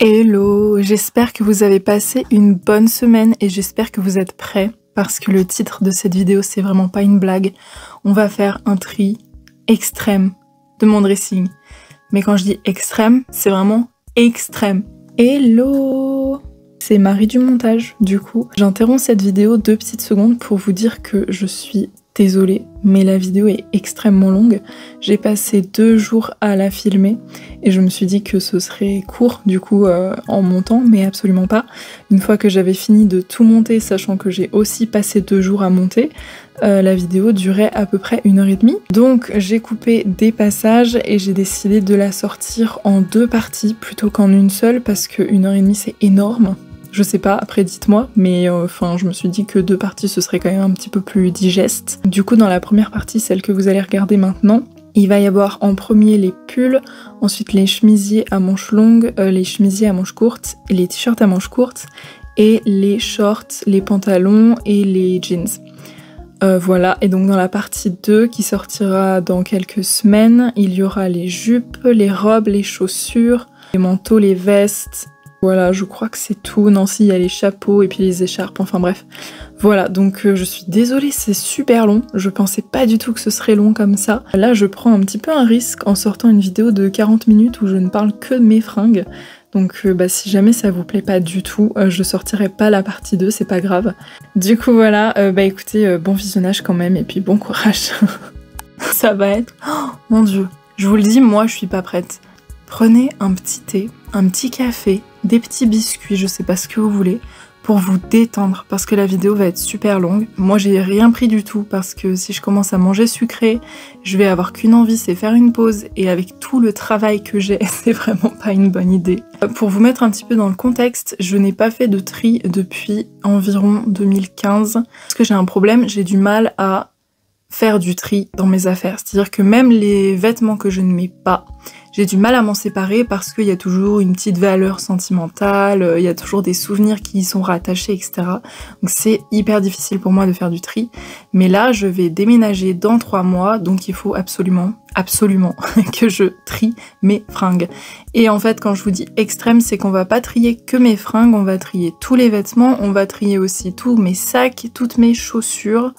Hello, j'espère que vous avez passé une bonne semaine et j'espère que vous êtes prêts parce que le titre de cette vidéo c'est vraiment pas une blague. On va faire un tri extrême de mon dressing. Mais quand je dis extrême, c'est vraiment extrême. Hello! C'est Marie du montage, du coup. J'interromps cette vidéo 2 petites secondes pour vous dire que je suis désolée, mais la vidéo est extrêmement longue. J'ai passé 2 jours à la filmer et je me suis dit que ce serait court du coup en montant, mais absolument pas. Une fois que j'avais fini de tout monter, sachant que j'ai aussi passé 2 jours à monter, la vidéo durait à peu près 1h30. Donc j'ai coupé des passages et j'ai décidé de la sortir en 2 parties plutôt qu'en une seule parce que 1h30 c'est énorme. Je sais pas, après dites-moi, mais enfin je me suis dit que 2 parties ce serait quand même un petit peu plus digeste. Du coup dans la première partie, celle que vous allez regarder maintenant, il va y avoir en premier les pulls, ensuite les chemisiers à manches longues, les chemisiers à manches courtes, les t-shirts à manches courtes, et les shorts, les pantalons et les jeans. Voilà, et donc dans la partie 2 qui sortira dans quelques semaines, il y aura les jupes, les robes, les chaussures, les manteaux, les vestes. Voilà, je crois que c'est tout. Non, si, il y a les chapeaux et puis les écharpes, enfin bref. Voilà, donc je suis désolée, c'est super long. Je pensais pas du tout que ce serait long comme ça. Là, je prends un petit peu un risque en sortant une vidéo de 40 minutes où je ne parle que de mes fringues. Donc si jamais ça vous plaît pas du tout, je sortirai pas la partie 2, c'est pas grave. Du coup voilà, écoutez, bon visionnage quand même et puis bon courage. Ça va être... Oh mon dieu, je vous le dis, moi je suis pas prête. Prenez un petit thé, un petit café, des petits biscuits, je sais pas ce que vous voulez, pour vous détendre, parce que la vidéo va être super longue. Moi j'ai rien pris du tout, parce que si je commence à manger sucré, je vais avoir qu'une envie, c'est faire une pause, et avec tout le travail que j'ai, c'est vraiment pas une bonne idée. Pour vous mettre un petit peu dans le contexte, je n'ai pas fait de tri depuis environ 2015, parce que j'ai un problème, j'ai du mal à faire du tri dans mes affaires, c'est-à-dire que même les vêtements que je ne mets pas, j'ai du mal à m'en séparer parce qu'il y a toujours une petite valeur sentimentale, il y a toujours des souvenirs qui y sont rattachés, etc. Donc c'est hyper difficile pour moi de faire du tri. Mais là, je vais déménager dans 3 mois, donc il faut absolument que je trie mes fringues. Et en fait, quand je vous dis extrême, c'est qu'on va pas trier que mes fringues, on va trier tous les vêtements, on va trier aussi tous mes sacs, toutes mes chaussures,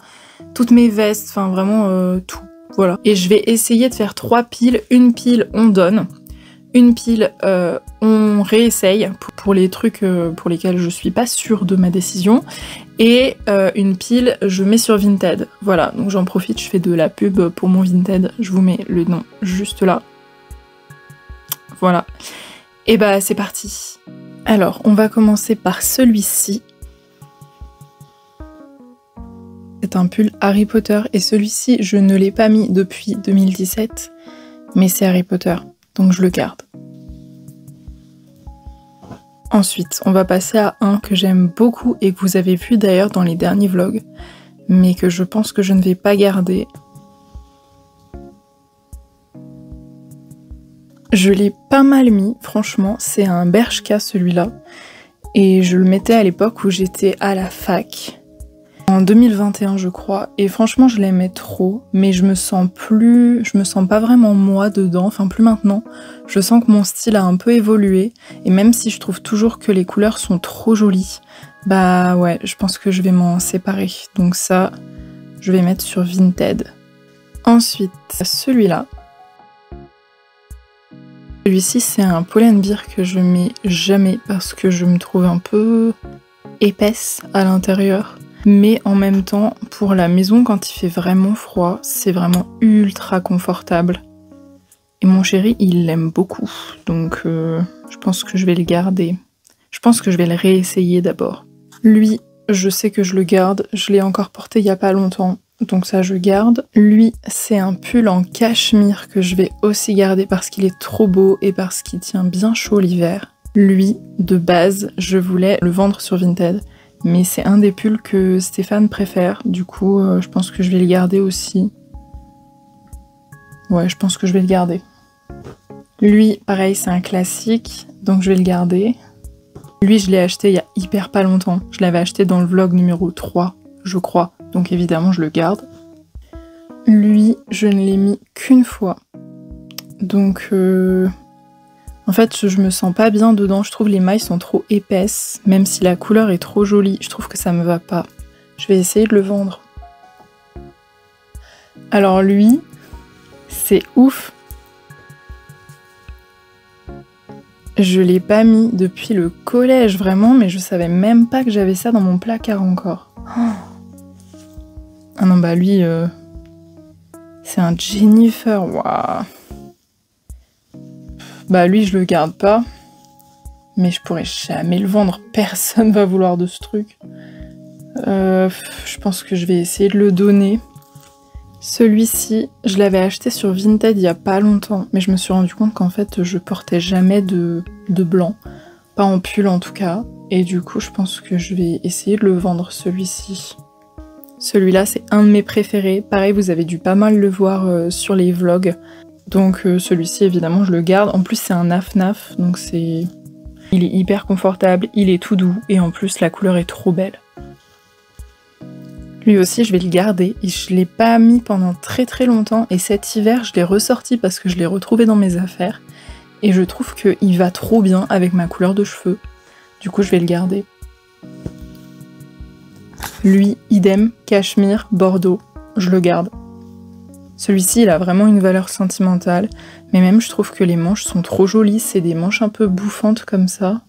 toutes mes vestes, enfin vraiment tout. Voilà. Et je vais essayer de faire 3 piles. Une pile, on donne. Une pile, on réessaye pour les trucs pour lesquels je suis pas sûre de ma décision. Et une pile, je mets sur Vinted. Voilà, donc j'en profite, je fais de la pub pour mon Vinted. Je vous mets le nom juste là. Voilà. Et bah c'est parti. Alors, on va commencer par celui-ci. C'est un pull Harry Potter et celui-ci je ne l'ai pas mis depuis 2017 mais c'est Harry Potter donc je le garde. Ensuite on va passer à un que j'aime beaucoup et que vous avez vu d'ailleurs dans les derniers vlogs mais que je pense que je ne vais pas garder. Je l'ai pas mal mis franchement, c'est un Bershka celui-là et je le mettais à l'époque où j'étais à la fac. En 2021 je crois, et franchement je l'aimais trop, mais je me sens pas vraiment moi dedans, enfin plus maintenant. Je sens que mon style a un peu évolué, et même si je trouve toujours que les couleurs sont trop jolies, bah ouais, je pense que je vais m'en séparer. Donc ça, je vais mettre sur Vinted. Ensuite, celui-là. Celui-ci c'est un Pull&Bear que je mets jamais parce que je me trouve un peu épaisse à l'intérieur. Mais en même temps, pour la maison, quand il fait vraiment froid, c'est vraiment ultra confortable. Et mon chéri, il l'aime beaucoup. Donc je pense que je vais le garder. Je pense que je vais le réessayer d'abord. Lui, je sais que je le garde. Je l'ai encore porté il y a pas longtemps. Donc ça, je garde. Lui, c'est un pull en cachemire que je vais aussi garder parce qu'il est trop beau et parce qu'il tient bien chaud l'hiver. Lui, de base, je voulais le vendre sur Vinted. Mais c'est un des pulls que Stéphane préfère, du coup je pense que je vais le garder aussi. Ouais, je pense que je vais le garder. Lui, pareil, c'est un classique, donc je vais le garder. Lui, je l'ai acheté il y a hyper pas longtemps. Je l'avais acheté dans le vlog numéro 3, je crois, donc évidemment je le garde. Lui, je ne l'ai mis qu'une fois. Donc En fait, je me sens pas bien dedans, je trouve les mailles sont trop épaisses, même si la couleur est trop jolie, je trouve que ça me va pas. Je vais essayer de le vendre. Alors lui, c'est ouf. Je l'ai pas mis depuis le collège vraiment, mais je savais même pas que j'avais ça dans mon placard encore. Oh. Ah non bah lui, c'est un Jennifer, waouh. Bah lui je le garde pas, mais je pourrais jamais le vendre, personne va vouloir de ce truc. Je pense que je vais essayer de le donner. Celui-ci, je l'avais acheté sur Vinted il y a pas longtemps, mais je me suis rendu compte qu'en fait je portais jamais de blanc, pas en pull en tout cas, et du coup je pense que je vais essayer de le vendre celui-ci. Celui-là c'est un de mes préférés, pareil vous avez dû pas mal le voir sur les vlogs. Donc celui-ci évidemment je le garde, en plus c'est un naf-naf, donc il est hyper confortable, il est tout doux et en plus la couleur est trop belle. Lui aussi je vais le garder et je l'ai pas mis pendant très très longtemps et cet hiver je l'ai ressorti parce que je l'ai retrouvé dans mes affaires et je trouve qu'il va trop bien avec ma couleur de cheveux, du coup je vais le garder. Lui idem, cachemire, bordeaux, je le garde. Celui-ci, il a vraiment une valeur sentimentale, mais même je trouve que les manches sont trop jolies, c'est des manches un peu bouffantes comme ça.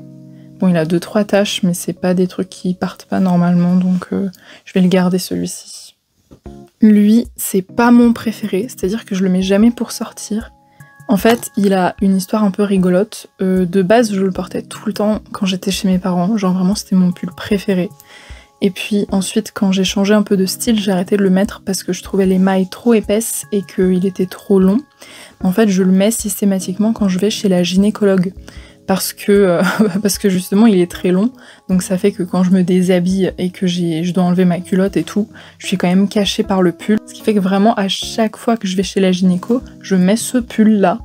Bon, il a 2-3 taches, mais c'est pas des trucs qui partent pas normalement, donc je vais le garder celui-ci. Lui, c'est pas mon préféré, c'est-à-dire que je le mets jamais pour sortir. En fait, il a une histoire un peu rigolote. De base, je le portais tout le temps quand j'étais chez mes parents, genre vraiment c'était mon pull préféré. Et puis ensuite, quand j'ai changé un peu de style, j'ai arrêté de le mettre parce que je trouvais les mailles trop épaisses et qu'il était trop long. En fait, je le mets systématiquement quand je vais chez la gynécologue. Parce que justement, il est très long. Donc ça fait que quand je me déshabille et que je dois enlever ma culotte et tout, je suis quand même cachée par le pull. Ce qui fait que vraiment, à chaque fois que je vais chez la gynéco, je mets ce pull-là.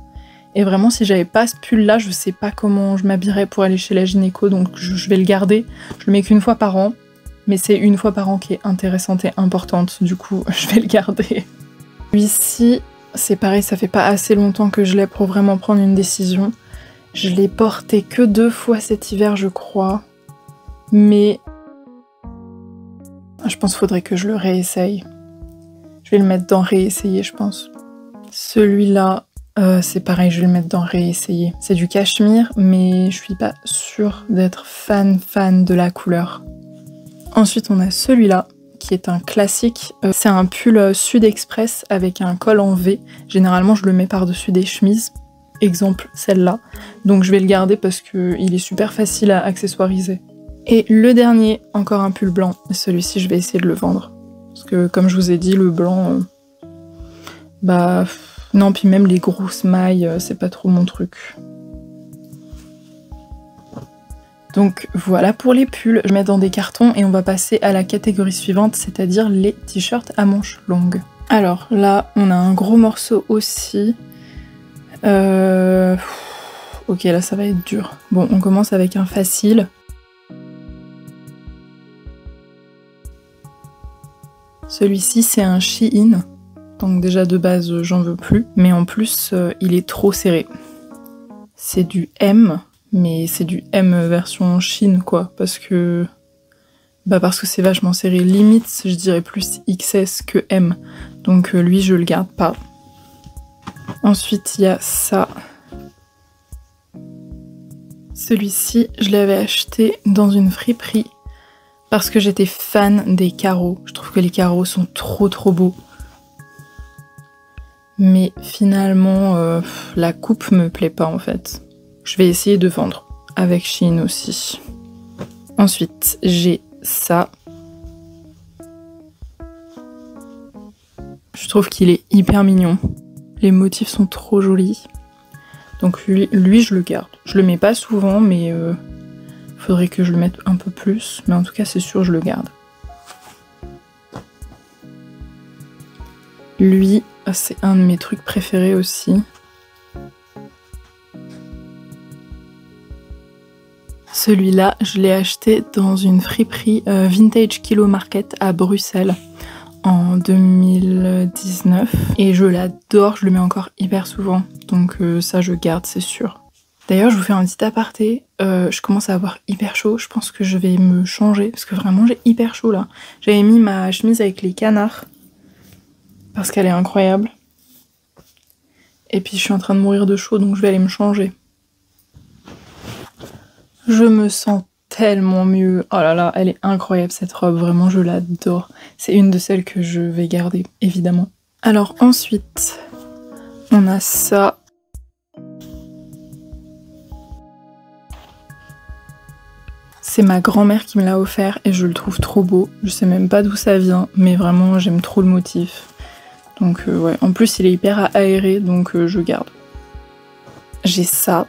Et vraiment, si j'avais pas ce pull-là, je sais pas comment je m'habillerais pour aller chez la gynéco. Donc je vais le garder. Je le mets qu'une fois par an. Mais c'est une fois par an qui est intéressante et importante, du coup je vais le garder. Celui-ci, c'est pareil, ça fait pas assez longtemps que je l'ai pour vraiment prendre une décision. Je l'ai porté que 2 fois cet hiver je crois, mais je pense qu'il faudrait que je le réessaye. Je vais le mettre dans réessayer je pense. Celui-là, c'est pareil, je vais le mettre dans réessayer. C'est du cachemire, mais je suis pas sûre d'être fan de la couleur. Ensuite, on a celui-là, qui est un classique. C'est un pull Sud Express avec un col en V. Généralement, je le mets par-dessus des chemises. Exemple, celle-là. Donc je vais le garder parce qu'il est super facile à accessoiriser. Et le dernier, encore un pull blanc. Celui-ci, je vais essayer de le vendre. Parce que, comme je vous ai dit, le blanc... bah... non, puis même les grosses mailles, c'est pas trop mon truc. Donc voilà pour les pulls, je mets dans des cartons et on va passer à la catégorie suivante, c'est-à-dire les t-shirts à manches longues. Alors là, on a un gros morceau aussi. Ok, là ça va être dur. Bon, on commence avec un facile. Celui-ci, c'est un Shein. Donc déjà de base, j'en veux plus. Mais en plus, il est trop serré. C'est du M. Mais c'est du M version Chine quoi, parce que c'est vachement serré. Limite, je dirais plus XS que M. Donc lui, je le garde pas. Ensuite, il y a ça. Celui-ci, je l'avais acheté dans une friperie parce que j'étais fan des carreaux. Je trouve que les carreaux sont trop beaux. Mais finalement, la coupe me plaît pas en fait. Je vais essayer de vendre avec Shein aussi. Ensuite, j'ai ça. Je trouve qu'il est hyper mignon. Les motifs sont trop jolis. Donc lui, je le garde. Je le mets pas souvent, mais faudrait que je le mette un peu plus. Mais en tout cas, c'est sûr, je le garde. Lui, c'est un de mes trucs préférés aussi. Celui-là, je l'ai acheté dans une friperie Vintage Kilo Market à Bruxelles en 2019 et je l'adore, je le mets encore hyper souvent, donc ça je garde, c'est sûr. D'ailleurs, je vous fais un petit aparté. Je commence à avoir hyper chaud. Je pense que je vais me changer parce que vraiment j'ai hyper chaud là. J'avais mis ma chemise avec les canards parce qu'elle est incroyable. Et puis je suis en train de mourir de chaud, donc je vais aller me changer. Je me sens tellement mieux. Oh là là, elle est incroyable cette robe, vraiment je l'adore. C'est une de celles que je vais garder, évidemment. Alors ensuite, on a ça. C'est ma grand-mère qui me l'a offert et je le trouve trop beau. Je sais même pas d'où ça vient, mais vraiment j'aime trop le motif. Donc ouais, en plus il est hyper aéré, donc je garde. J'ai ça.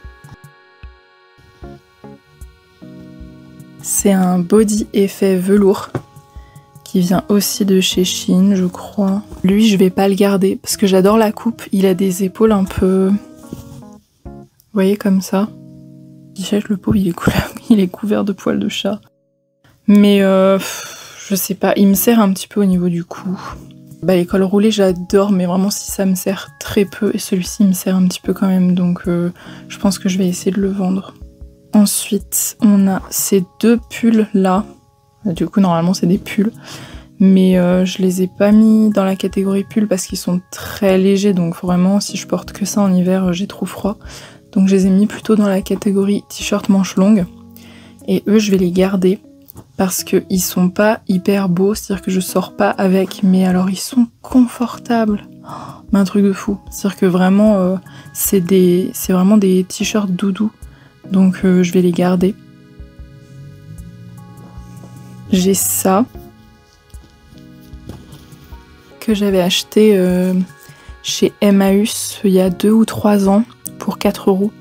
C'est un body effet velours qui vient aussi de chez Shein, je crois. Lui, je vais pas le garder parce que j'adore la coupe. Il a des épaules un peu... Vous voyez, comme ça. Le pauvre, il est couvert de poils de chat. Mais je sais pas, il me sert un petit peu au niveau du cou. Bah, les cols roulés, j'adore, mais vraiment si ça me sert très peu, et celui-ci me sert un petit peu quand même, donc je pense que je vais essayer de le vendre. Ensuite, on a ces deux pulls là. Du coup, normalement, c'est des pulls, mais je les ai pas mis dans la catégorie pulls parce qu'ils sont très légers, donc vraiment, si je porte que ça en hiver, j'ai trop froid. Donc je les ai mis plutôt dans la catégorie t-shirt manches longues, et eux, je vais les garder. Parce qu'ils sont pas hyper beaux, c'est-à-dire que je sors pas avec, mais alors ils sont confortables. Mais un truc de fou. C'est-à-dire que vraiment, c'est vraiment des t-shirts doudou. Donc je vais les garder. J'ai ça. Que j'avais acheté chez Emmaüs il y a 2 ou 3 ans pour 4 €.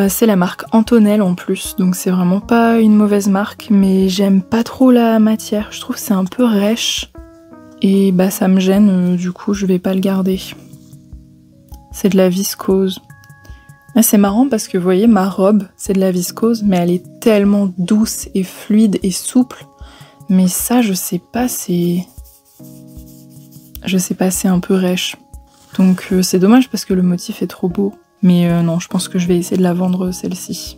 C'est la marque Antonelle en plus, donc c'est vraiment pas une mauvaise marque, mais j'aime pas trop la matière, je trouve que c'est un peu rêche, et bah ça me gêne, du coup je vais pas le garder. C'est de la viscose. Ah, c'est marrant parce que vous voyez, ma robe, c'est de la viscose, mais elle est tellement douce et fluide et souple, mais ça je sais pas, c'est un peu rêche. Donc c'est dommage parce que le motif est trop beau. Mais non, je pense que je vais essayer de la vendre celle-ci.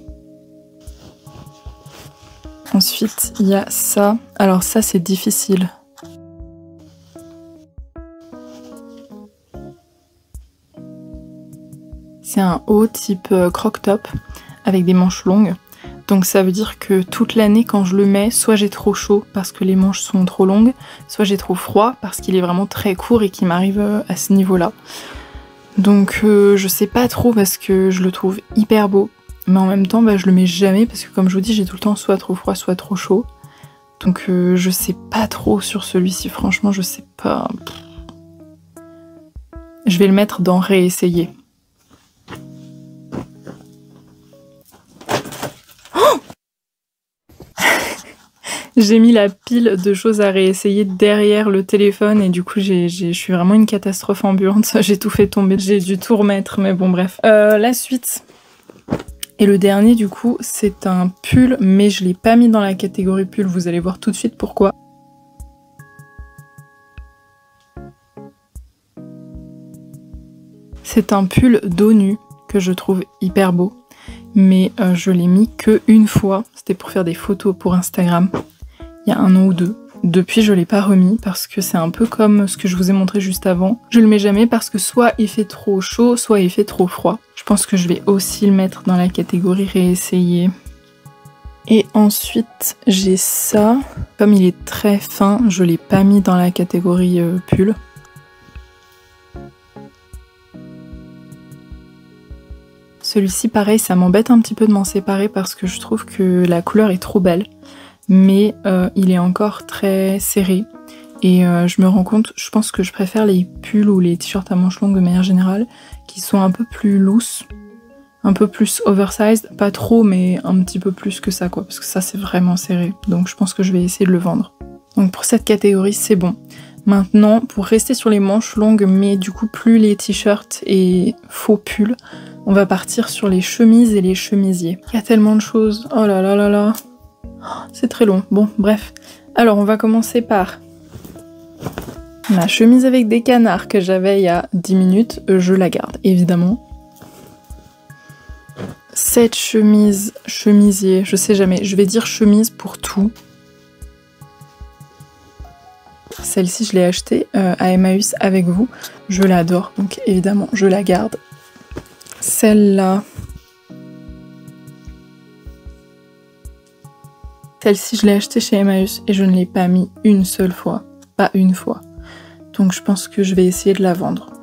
Ensuite, il y a ça. Alors ça, c'est difficile. C'est un haut type croc-top avec des manches longues. Donc ça veut dire que toute l'année, quand je le mets, soit j'ai trop chaud parce que les manches sont trop longues, soit j'ai trop froid parce qu'il est vraiment très court et qu'il m'arrive à ce niveau-là. Donc je sais pas trop parce que je le trouve hyper beau, mais en même temps bah, je le mets jamais parce que comme je vous dis j'ai tout le temps soit trop froid soit trop chaud. Donc je sais pas trop sur celui-ci, franchement je sais pas. Je vais le mettre dans réessayer. Oh j'ai mis la pile de choses à réessayer derrière le téléphone et du coup je suis vraiment une catastrophe ambulante, j'ai tout fait tomber, j'ai dû tout remettre, mais bon bref. La suite, et le dernier du coup, c'est un pull, mais je l'ai pas mis dans la catégorie pull, vous allez voir tout de suite pourquoi. C'est un pull dos nu que je trouve hyper beau, mais je l'ai mis que une fois, c'était pour faire des photos pour Instagram. Il y a 1 an ou 2. Depuis, je l'ai pas remis parce que c'est un peu comme ce que je vous ai montré juste avant. Je le mets jamais parce que soit il fait trop chaud, soit il fait trop froid. Je pense que je vais aussi le mettre dans la catégorie réessayer. Et ensuite, j'ai ça. Comme il est très fin, je l'ai pas mis dans la catégorie pull. Celui-ci, pareil, ça m'embête un petit peu de m'en séparer parce que je trouve que la couleur est trop belle. Mais il est encore très serré et je me rends compte, je pense que je préfère les pulls ou les t-shirts à manches longues de manière générale qui sont un peu plus loose, un peu plus oversized, pas trop mais un petit peu plus que ça quoi, parce que ça c'est vraiment serré, donc je pense que je vais essayer de le vendre. Donc pour cette catégorie c'est bon. Maintenant pour rester sur les manches longues mais du coup plus les t-shirts et faux pulls, on va partir sur les chemises et les chemisiers. Il y a tellement de choses, oh là là là là. C'est très long, bon bref. Alors on va commencer par ma chemise avec des canards que j'avais il y a 10 minutes, je la garde évidemment. Cette chemise, chemisier, je sais jamais, je vais dire chemise pour tout. Celle-ci, je l'ai achetée à Emmaüs avec vous. Je l'adore, donc évidemment, je la garde. Celle-là. Celle-ci, je l'ai achetée chez Emmaüs et je ne l'ai pas mis une seule fois. Pas une fois. Donc je pense que je vais essayer de la vendre.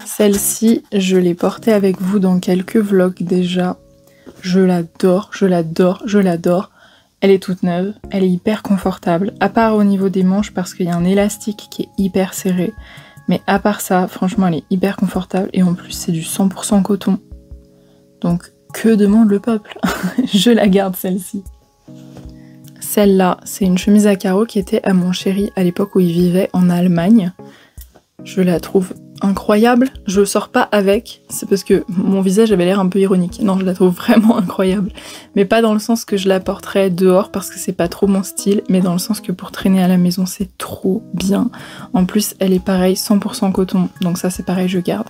Celle-ci, je l'ai portée avec vous dans quelques vlogs déjà. Je l'adore, je l'adore, je l'adore. Elle est toute neuve, elle est hyper confortable, à part au niveau des manches parce qu'il y a un élastique qui est hyper serré. Mais à part ça, franchement, elle est hyper confortable et en plus c'est du 100% coton. Donc que demande le peuple? Je la garde celle-ci. Celle-là, c'est une chemise à carreaux qui était à mon chéri à l'époque où il vivait en Allemagne. Je la trouve incroyable. Je sors pas avec, c'est parce que mon visage avait l'air un peu ironique. Non, je la trouve vraiment incroyable. Mais pas dans le sens que je la porterais dehors parce que c'est pas trop mon style, mais dans le sens que pour traîner à la maison, c'est trop bien. En plus, elle est pareil, 100% coton. Donc ça, c'est pareil, je garde.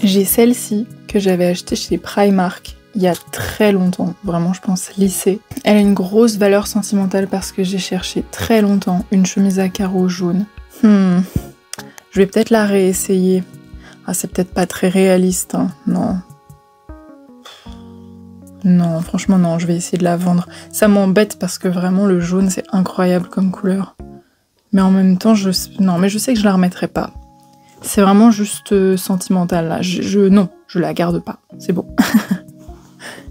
J'ai celle-ci que j'avais achetée chez Primark il y a très longtemps, vraiment je pense lycée. Elle a une grosse valeur sentimentale parce que j'ai cherché très longtemps une chemise à carreaux jaune. Je vais peut-être la réessayer. Ah, c'est peut-être pas très réaliste, hein. Non. Non, franchement non, je vais essayer de la vendre. Ça m'embête parce que vraiment le jaune c'est incroyable comme couleur. Mais en même temps, non, mais je sais que je la remettrai pas. C'est vraiment juste sentimental là. Non, je la garde pas. C'est bon.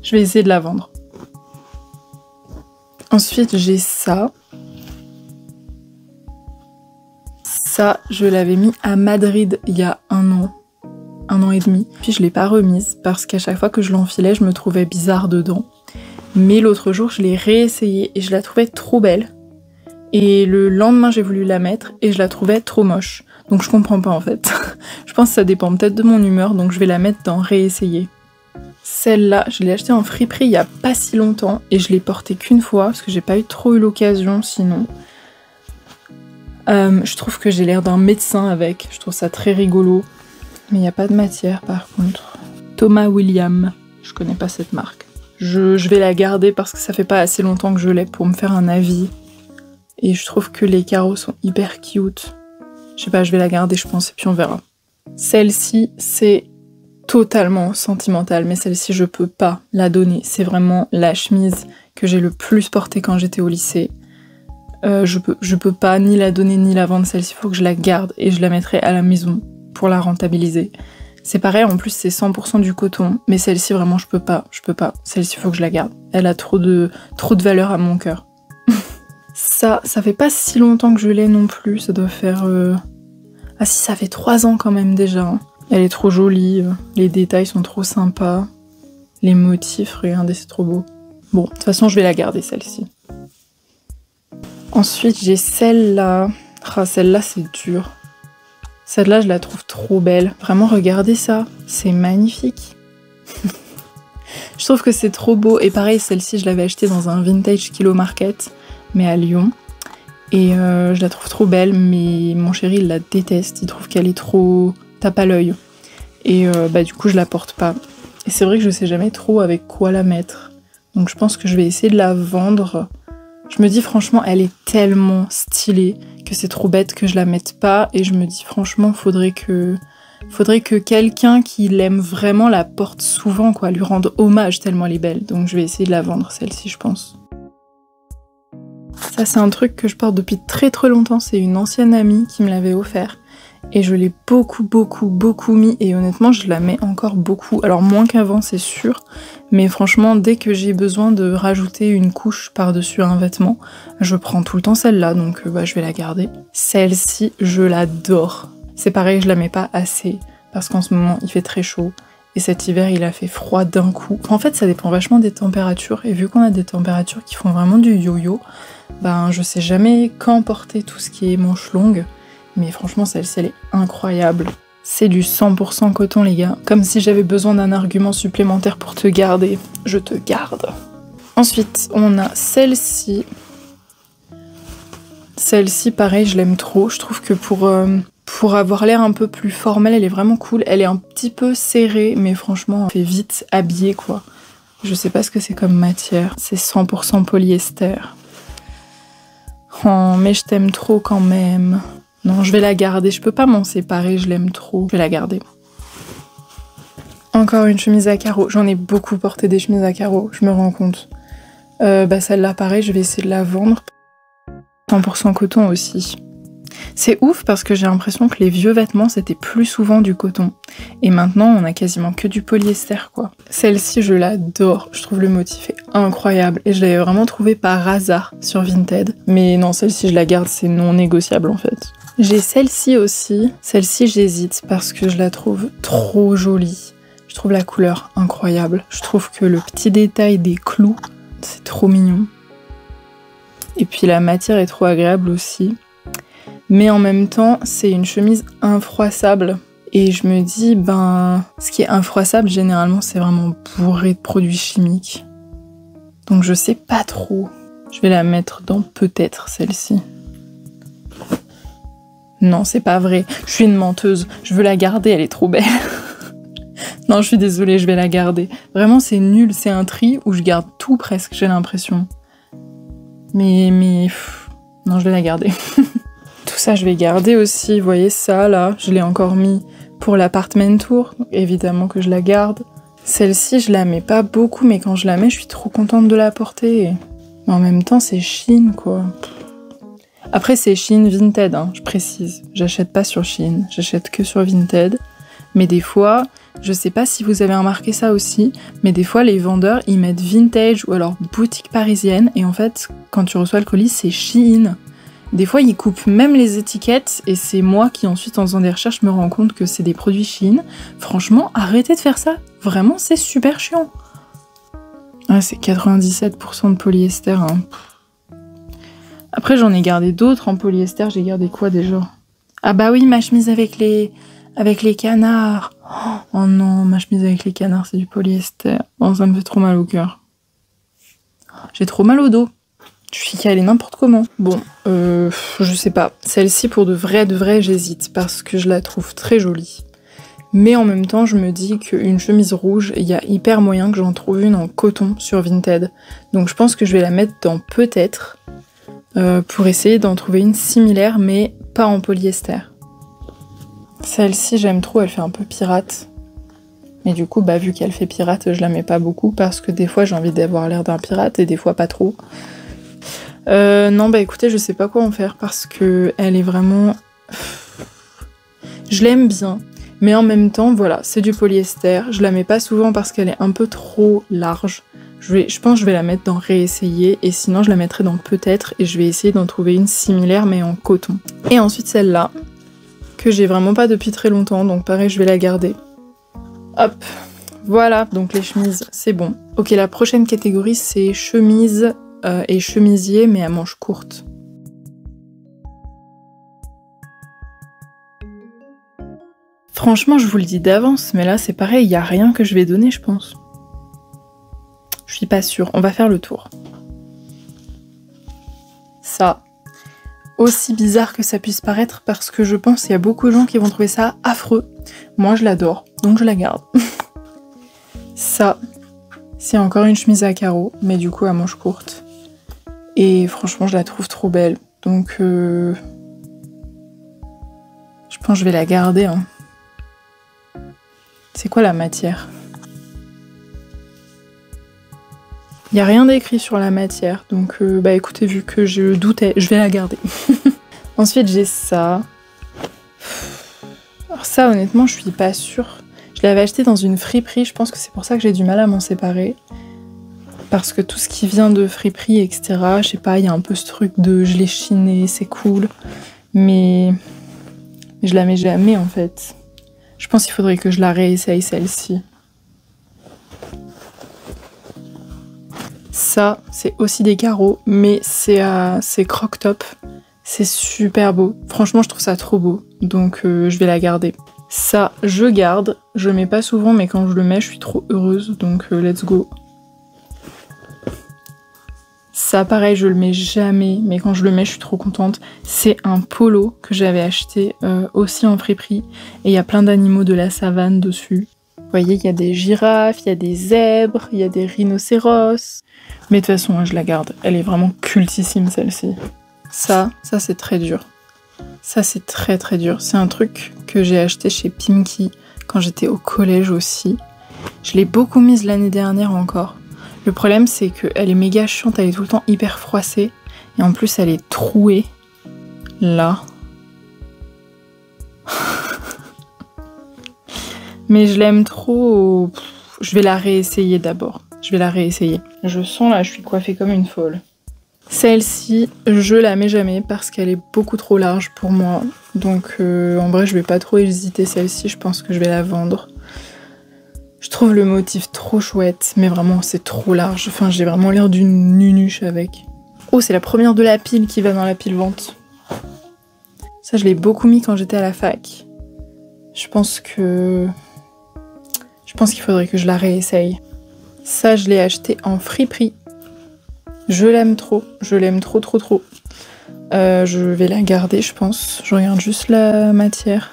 Je vais essayer de la vendre. Ensuite, j'ai ça. Ça, je l'avais mis à Madrid il y a un an et demi. Puis je l'ai pas remise parce qu'à chaque fois que je l'enfilais, je me trouvais bizarre dedans. Mais l'autre jour, je l'ai réessayée et je la trouvais trop belle. Et le lendemain, j'ai voulu la mettre et je la trouvais trop moche. Donc je comprends pas en fait. Je pense que ça dépend peut-être de mon humeur, donc je vais la mettre dans réessayer. Celle-là, je l'ai achetée en friperie il y a pas si longtemps et je l'ai portée qu'une fois parce que j'ai pas trop eu l'occasion sinon. Je trouve que j'ai l'air d'un médecin avec, je trouve ça très rigolo. Mais il n'y a pas de matière par contre. Thomas William, je connais pas cette marque. Je vais la garder parce que ça fait pas assez longtemps que je l'ai pour me faire un avis. Et je trouve que les carreaux sont hyper cute. Je sais pas, je vais la garder je pense et puis on verra. Celle-ci, c'est totalement sentimentale, mais celle-ci je peux pas la donner. C'est vraiment la chemise que j'ai le plus portée quand j'étais au lycée. Je peux pas ni la donner ni la vendre, celle-ci, il faut que je la garde et je la mettrai à la maison pour la rentabiliser. C'est pareil, en plus c'est 100% du coton, mais celle-ci vraiment je peux pas. Celle-ci, il faut que je la garde. Elle a trop de valeur à mon cœur. Ça fait pas si longtemps que je l'ai non plus, ça doit faire... Ah si, ça fait 3 ans quand même déjà. Hein. Elle est trop jolie, les détails sont trop sympas. Les motifs, regardez, c'est trop beau. Bon, de toute façon, je vais la garder celle-ci. Ensuite, j'ai celle-là. Ah, celle-là, c'est dur. Celle-là, je la trouve trop belle. Vraiment, regardez ça. C'est magnifique. Je trouve que c'est trop beau. Et pareil, celle-ci, je l'avais achetée dans un vintage Kilo Market, mais à Lyon. Et je la trouve trop belle, mais mon chéri, il la déteste. Il trouve qu'elle est trop... tape à l'œil. Et du coup, je la porte pas. Et c'est vrai que je sais jamais trop avec quoi la mettre. Donc je pense que je vais essayer de la vendre. Je me dis franchement, elle est tellement stylée que c'est trop bête que je la mette pas. Et je me dis franchement, faudrait que quelqu'un qui l'aime vraiment la porte souvent, quoi, lui rende hommage tellement elle est belle. Donc je vais essayer de la vendre, celle-ci, je pense. Ça, c'est un truc que je porte depuis très longtemps. C'est une ancienne amie qui me l'avait offert. Et je l'ai beaucoup mis et honnêtement je la mets encore beaucoup. Alors moins qu'avant c'est sûr, mais franchement dès que j'ai besoin de rajouter une couche par-dessus un vêtement, je prends tout le temps celle-là, donc je vais la garder. Celle-ci, je l'adore. C'est pareil, je la mets pas assez parce qu'en ce moment il fait très chaud et cet hiver il a fait froid d'un coup. En fait ça dépend vachement des températures et vu qu'on a des températures qui font vraiment du yo-yo, je sais jamais quand porter tout ce qui est manches longues. Mais franchement, celle-ci, elle est incroyable. C'est du 100% coton, les gars. Comme si j'avais besoin d'un argument supplémentaire pour te garder. Je te garde. Ensuite, on a celle-ci. Celle-ci, pareil, je l'aime trop. Je trouve que pour Pour avoir l'air un peu plus formelle, elle est vraiment cool. Elle est un petit peu serrée, mais franchement, elle fait vite habillée, quoi. Je sais pas ce que c'est comme matière. C'est 100% polyester. Oh, mais je t'aime trop quand même. Non, je vais la garder. Je peux pas m'en séparer, je l'aime trop. Je vais la garder. Encore une chemise à carreaux. J'en ai beaucoup porté des chemises à carreaux, je me rends compte. Celle-là, pareil, je vais essayer de la vendre. 100% coton aussi. C'est ouf parce que j'ai l'impression que les vieux vêtements, c'était plus souvent du coton. Et maintenant, on a quasiment que du polyester, quoi. Celle-ci, je l'adore. Je trouve le motif est incroyable. Et je l'avais vraiment trouvée par hasard sur Vinted. Mais non, celle-ci, je la garde, c'est non négociable, en fait. J'ai celle-ci aussi. Celle-ci, j'hésite parce que je la trouve trop jolie. Je trouve la couleur incroyable. Je trouve que le petit détail des clous, c'est trop mignon. Et puis la matière est trop agréable aussi. Mais en même temps, c'est une chemise infroissable. Et je me dis, ce qui est infroissable, généralement, c'est vraiment bourré de produits chimiques. Donc je sais pas trop. Je vais la mettre dans peut-être celle-ci. Non, c'est pas vrai. Je suis une menteuse. Je veux la garder, elle est trop belle. Non, je suis désolée, je vais la garder. Vraiment, c'est nul. C'est un tri où je garde tout presque, j'ai l'impression. Mais non, je vais la garder. Tout ça, je vais garder aussi. Vous voyez ça, là, je l'ai encore mis pour l'appartement tour. Donc, évidemment que je la garde. Celle-ci, je la mets pas beaucoup, mais quand je la mets, je suis trop contente de la porter. Mais en même temps, c'est Shein, quoi. Après, c'est Shein Vinted, hein, je précise. J'achète pas sur Shein, j'achète que sur Vinted. Mais des fois, je sais pas si vous avez remarqué ça aussi, mais des fois, les vendeurs, ils mettent vintage ou alors boutique parisienne. Et en fait, quand tu reçois le colis, c'est Shein. Des fois, ils coupent même les étiquettes et c'est moi qui ensuite, en faisant des recherches, me rends compte que c'est des produits Shein. Franchement, arrêtez de faire ça. Vraiment, c'est super chiant. Ah, c'est 97% de polyester. Hein. Après, j'en ai gardé d'autres en polyester. J'ai gardé quoi déjà? Ah bah oui, ma chemise avec les canards. Oh non, ma chemise avec les canards, c'est du polyester. Oh, ça me fait trop mal au cœur. J'ai trop mal au dos. Je suis calée n'importe comment. Bon, je sais pas. Celle-ci, pour de vrai, j'hésite parce que je la trouve très jolie. Mais en même temps, je me dis qu'une chemise rouge, il y a hyper moyen que j'en trouve une en coton sur Vinted. Donc je pense que je vais la mettre dans peut-être pour essayer d'en trouver une similaire, mais pas en polyester. Celle-ci, j'aime trop, elle fait un peu pirate. Mais du coup, vu qu'elle fait pirate, je la mets pas beaucoup parce que des fois, j'ai envie d'avoir l'air d'un pirate et des fois pas trop. Non, écoutez, je sais pas quoi en faire parce que elle est vraiment... Je l'aime bien, mais en même temps, voilà, c'est du polyester. Je la mets pas souvent parce qu'elle est un peu trop large. Je pense que je vais la mettre dans réessayer et sinon je la mettrai dans peut-être et je vais essayer d'en trouver une similaire mais en coton. Et ensuite celle-là, que j'ai vraiment pas depuis très longtemps, donc pareil, je vais la garder. Hop, voilà, donc les chemises, c'est bon. Ok, la prochaine catégorie, c'est chemise et chemisier, mais à manches courtes. Franchement, je vous le dis d'avance, mais là, c'est pareil, il n'y a rien que je vais donner, je pense. Je suis pas sûre, on va faire le tour. Ça, aussi bizarre que ça puisse paraître, parce que je pense qu'il y a beaucoup de gens qui vont trouver ça affreux. Moi, je l'adore, donc je la garde. Ça, c'est encore une chemise à carreaux, mais du coup à manches courtes. Et franchement, je la trouve trop belle. Donc, je pense que je vais la garder. Hein. C'est quoi la matière? Il n'y a rien d'écrit sur la matière. Donc, écoutez, vu que je doutais, je vais la garder. Ensuite, j'ai ça. Alors ça, honnêtement, je suis pas sûre. Je l'avais acheté dans une friperie. Je pense que c'est pour ça que j'ai du mal à m'en séparer. Parce que tout ce qui vient de friperie, etc., je sais pas, il y a un peu ce truc de je l'ai chiné, c'est cool. Mais je la mets jamais en fait. Je pense qu'il faudrait que je la réessaye celle-ci. Ça, c'est aussi des carreaux, mais c'est croc-top. C'est super beau. Franchement, je trouve ça trop beau. Donc je vais la garder. Ça, je garde. Je le mets pas souvent, mais quand je le mets, je suis trop heureuse. Donc let's go. Ça, pareil, je le mets jamais, mais quand je le mets, je suis trop contente. C'est un polo que j'avais acheté aussi en friperie. Et il y a plein d'animaux de la savane dessus. Vous voyez, il y a des girafes, il y a des zèbres, il y a des rhinocéros. Mais de toute façon, hein, je la garde. Elle est vraiment cultissime, celle-ci. Ça c'est très dur. Ça, c'est très très dur. C'est un truc que j'ai acheté chez Pimki quand j'étais au collège aussi. Je l'ai beaucoup mise l'année dernière encore. Le problème, c'est qu'elle est méga chiante, elle est tout le temps hyper froissée. Et en plus, elle est trouée. Là. Mais je l'aime trop. Je vais la réessayer d'abord. Je vais la réessayer. Je sens là, je suis coiffée comme une folle. Celle-ci, je la mets jamais parce qu'elle est beaucoup trop large pour moi. Donc en vrai, je vais pas trop hésiter celle-ci. Je pense que je vais la vendre. Je trouve le motif trop chouette, mais vraiment c'est trop large. Enfin, j'ai vraiment l'air d'une nunuche avec. Oh, c'est la première de la pile qui va dans la pile vente. Ça, je l'ai beaucoup mis quand j'étais à la fac. Je pense qu'il faudrait que je la réessaye. Ça, je l'ai acheté en friperie. Je l'aime trop. Je l'aime trop, trop, trop. Je vais la garder, je pense. Je regarde juste la matière.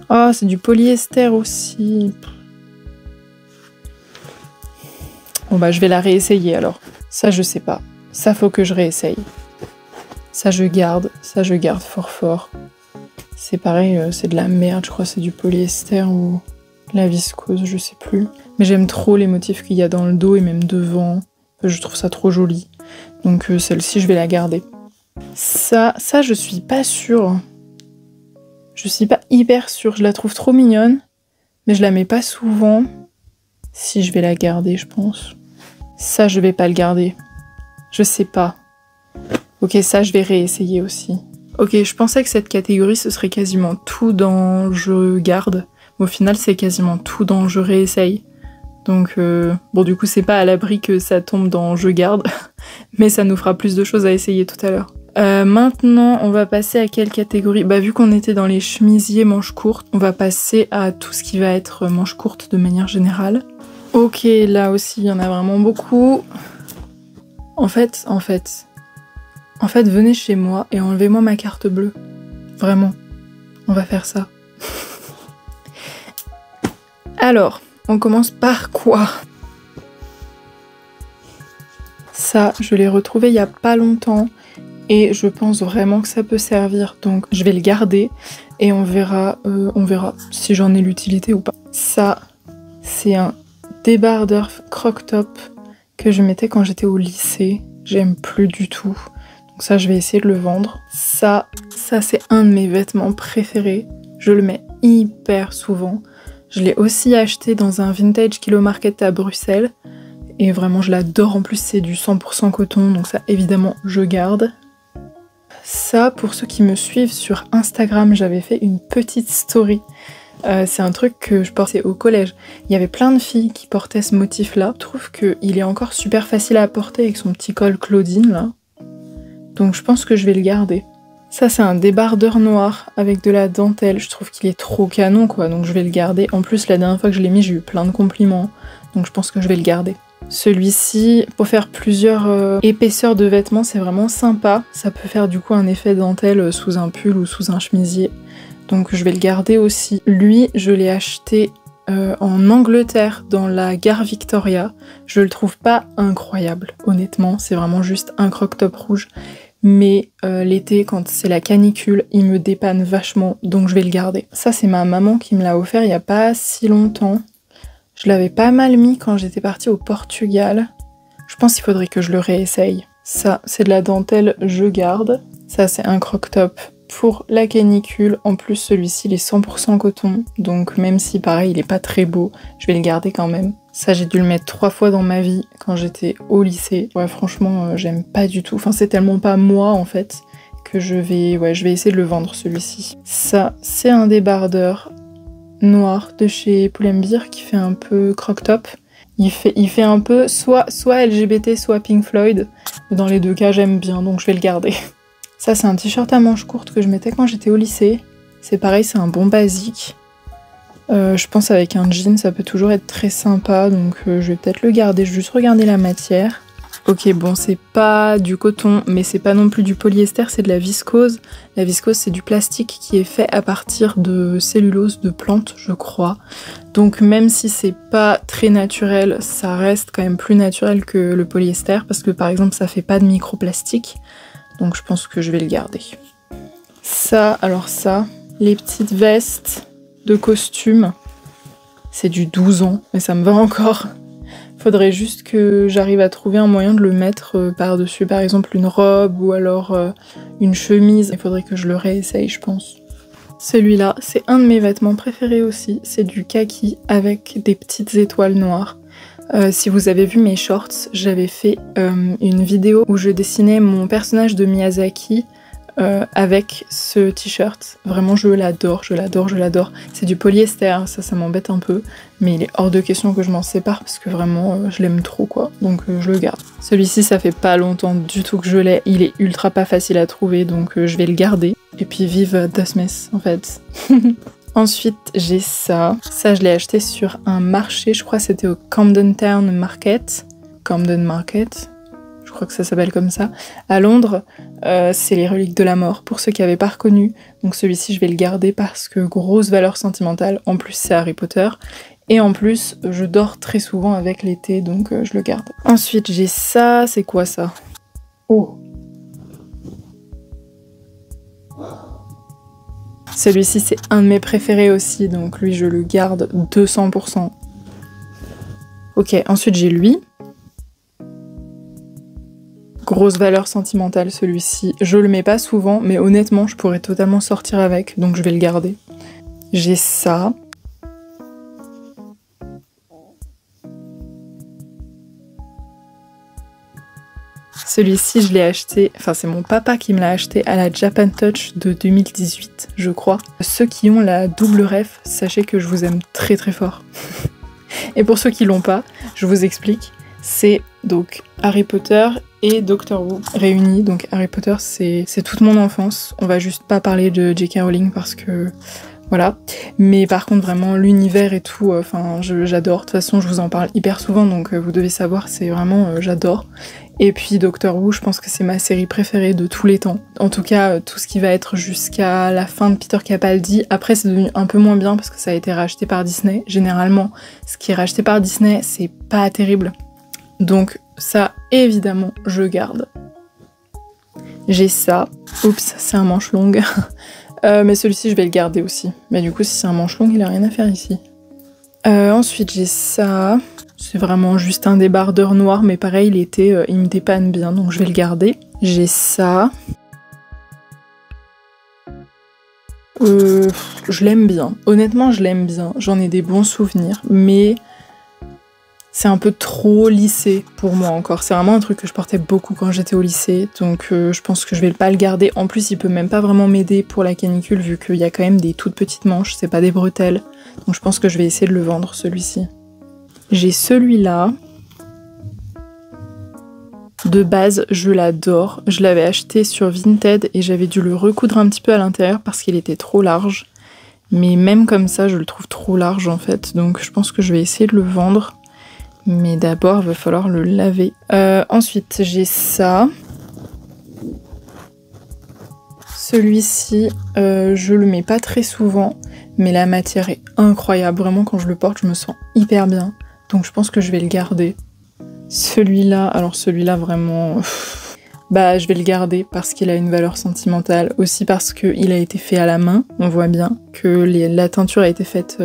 Oh, c'est du polyester aussi. Bon bah je vais la réessayer alors. Ça je sais pas. Ça faut que je réessaye. Ça je garde fort fort. C'est pareil, c'est de la merde, je crois c'est du polyester ou la viscose, je sais plus. Mais j'aime trop les motifs qu'il y a dans le dos et même devant. Je trouve ça trop joli. Donc celle-ci je vais la garder. Ça je suis pas sûre. Je suis pas hyper sûre, je la trouve trop mignonne. Mais je la mets pas souvent. Si je vais la garder, je pense. Ça, je vais pas le garder. Je sais pas. Ok, ça, je vais réessayer aussi. Ok, je pensais que cette catégorie, ce serait quasiment tout dans je garde. Mais au final, c'est quasiment tout dans je réessaye. Donc, bon, du coup, c'est pas à l'abri que ça tombe dans je garde. Mais ça nous fera plus de choses à essayer tout à l'heure. Maintenant, on va passer à quelle catégorie? Bah, vu qu'on était dans les chemisiers manches courtes, on va passer à tout ce qui va être manches courtes de manière générale. Ok, là aussi, il y en a vraiment beaucoup. En fait, venez chez moi et enlevez-moi ma carte bleue. Vraiment, on va faire ça. Alors, on commence par quoi? Ça, je l'ai retrouvé il y a pas longtemps et je pense vraiment que ça peut servir. Donc, je vais le garder et on verra si j'en ai l'utilité ou pas. Ça, c'est un débardeur croc-top que je mettais quand j'étais au lycée. J'aime plus du tout. Donc ça, je vais essayer de le vendre. Ça c'est un de mes vêtements préférés. Je le mets hyper souvent. Je l'ai aussi acheté dans un vintage Kilo Market à Bruxelles. Et vraiment, je l'adore. En plus, c'est du 100% coton. Donc ça, évidemment, je garde. Ça, pour ceux qui me suivent sur Instagram, j'avais fait une petite story. C'est un truc que je portais au collège. Il y avait plein de filles qui portaient ce motif-là. Je trouve qu'il est encore super facile à porter avec son petit col Claudine, là. Donc je pense que je vais le garder. Ça, c'est un débardeur noir avec de la dentelle. Je trouve qu'il est trop canon, quoi. Donc je vais le garder. En plus, la dernière fois que je l'ai mis, j'ai eu plein de compliments. Donc je pense que je vais le garder. Celui-ci, pour faire plusieurs épaisseurs de vêtements, c'est vraiment sympa. Ça peut faire du coup un effet dentelle sous un pull ou sous un chemisier. Donc je vais le garder aussi. Lui, je l'ai acheté en Angleterre, dans la gare Victoria. Je le trouve pas incroyable, honnêtement. C'est vraiment juste un croc-top rouge. Mais l'été, quand c'est la canicule, il me dépanne vachement, donc je vais le garder. Ça, c'est ma maman qui me l'a offert il y a pas si longtemps. Je l'avais pas mal mis quand j'étais partie au Portugal. Je pense qu'il faudrait que je le réessaye. Ça, c'est de la dentelle, je garde. Ça, c'est un croc-top pour la canicule. En plus, celui-ci, il est 100% coton. Donc même si, pareil, il est pas très beau, je vais le garder quand même. Ça, j'ai dû le mettre 3 fois dans ma vie quand j'étais au lycée. Ouais, franchement, j'aime pas du tout. Enfin, c'est tellement pas moi, en fait, que je vais essayer de le vendre, celui-ci. Ça, c'est un débardeur noir de chez Pull&Bear qui fait un peu croc-top. Il fait un peu soit LGBT, soit Pink Floyd. Dans les deux cas, j'aime bien, donc je vais le garder. Ça, c'est un t-shirt à manches courtes que je mettais quand j'étais au lycée. C'est pareil, c'est un bon basique. Je pense avec un jean, ça peut toujours être très sympa, donc je vais peut-être le garder. Je vais juste regarder la matière. Ok, bon, c'est pas du coton, mais c'est pas non plus du polyester, c'est de la viscose. La viscose, c'est du plastique qui est fait à partir de cellulose de plantes, je crois. Donc même si c'est pas très naturel, ça reste quand même plus naturel que le polyester, parce que par exemple, ça fait pas de microplastique. Donc je pense que je vais le garder. Ça, alors ça, les petites vestes de costume, c'est du 12 ans, mais ça me va encore. Faudrait juste que j'arrive à trouver un moyen de le mettre par-dessus, par exemple une robe ou alors une chemise. Il faudrait que je le réessaye, je pense. Celui-là, c'est un de mes vêtements préférés aussi. C'est du kaki avec des petites étoiles noires. Si vous avez vu mes shorts, j'avais fait une vidéo où je dessinais mon personnage de Miyazaki avec ce t-shirt. Vraiment, je l'adore, je l'adore, je l'adore. C'est du polyester, ça m'embête un peu, mais il est hors de question que je m'en sépare parce que vraiment, je l'aime trop, quoi. Donc je le garde. Celui-ci, ça fait pas longtemps du tout que je l'ai. Il est ultra pas facile à trouver, donc je vais le garder. Et puis vive The Smith, en fait. Ensuite, j'ai ça. Ça, je l'ai acheté sur un marché, je crois que c'était au Camden Town Market. Camden Market, je crois que ça s'appelle comme ça. À Londres, c'est les reliques de la mort, pour ceux qui n'avaient pas reconnu. Donc celui-ci, je vais le garder parce que grosse valeur sentimentale. En plus, c'est Harry Potter. Et en plus, je dors très souvent avec l'été, donc je le garde. Ensuite, j'ai ça. C'est quoi ça? Oh! Celui-ci, c'est un de mes préférés aussi, donc lui, je le garde 200%. Ok, ensuite, j'ai lui. Grosse valeur sentimentale, celui-ci. Je le mets pas souvent, mais honnêtement, je pourrais totalement sortir avec, donc je vais le garder. J'ai ça. Celui-ci, je l'ai acheté, enfin c'est mon papa qui me l'a acheté à la Japan Touch de 2018, je crois. Ceux qui ont la double ref, sachez que je vous aime très très fort. Et pour ceux qui l'ont pas, je vous explique. C'est donc Harry Potter et Doctor Who réunis. Donc Harry Potter, c'est toute mon enfance. On va juste pas parler de J.K. Rowling parce que... Voilà. Mais par contre, vraiment, l'univers et tout, enfin, j'adore. De toute façon, je vous en parle hyper souvent, donc vous devez savoir, c'est vraiment... j'adore. Et puis Doctor Who, je pense que c'est ma série préférée de tous les temps. En tout cas, tout ce qui va être jusqu'à la fin de Peter Capaldi. Après, c'est devenu un peu moins bien parce que ça a été racheté par Disney. Généralement, ce qui est racheté par Disney, c'est pas terrible. Donc ça, évidemment, je garde. J'ai ça. Oups, c'est un manche longue. Mais celui-ci, je vais le garder aussi. Mais du coup, si c'est un manche long, il a rien à faire ici. Ensuite, j'ai ça. C'est vraiment juste un débardeur noir, mais pareil, il me dépanne bien, donc je vais le garder. J'ai ça. Je l'aime bien. Honnêtement, je l'aime bien. J'en ai des bons souvenirs, mais c'est un peu trop lissé pour moi encore. C'est vraiment un truc que je portais beaucoup quand j'étais au lycée, donc je pense que je vais pas le garder. En plus, il peut même pas vraiment m'aider pour la canicule, vu qu'il y a quand même des toutes petites manches, c'est pas des bretelles. Donc je pense que je vais essayer de le vendre, celui-ci. J'ai celui-là. De base, je l'adore. Je l'avais acheté sur Vinted et j'avais dû le recoudre un petit peu à l'intérieur parce qu'il était trop large. Mais même comme ça, je le trouve trop large en fait. Donc je pense que je vais essayer de le vendre. Mais d'abord, il va falloir le laver. Ensuite, j'ai ça. Celui-ci, je le mets pas très souvent. Mais la matière est incroyable. Vraiment, quand je le porte, je me sens hyper bien. Donc je pense que je vais le garder. Celui-là, alors celui-là vraiment... Bah je vais le garder parce qu'il a une valeur sentimentale. Aussi parce qu'il a été fait à la main. On voit bien que la teinture a été faite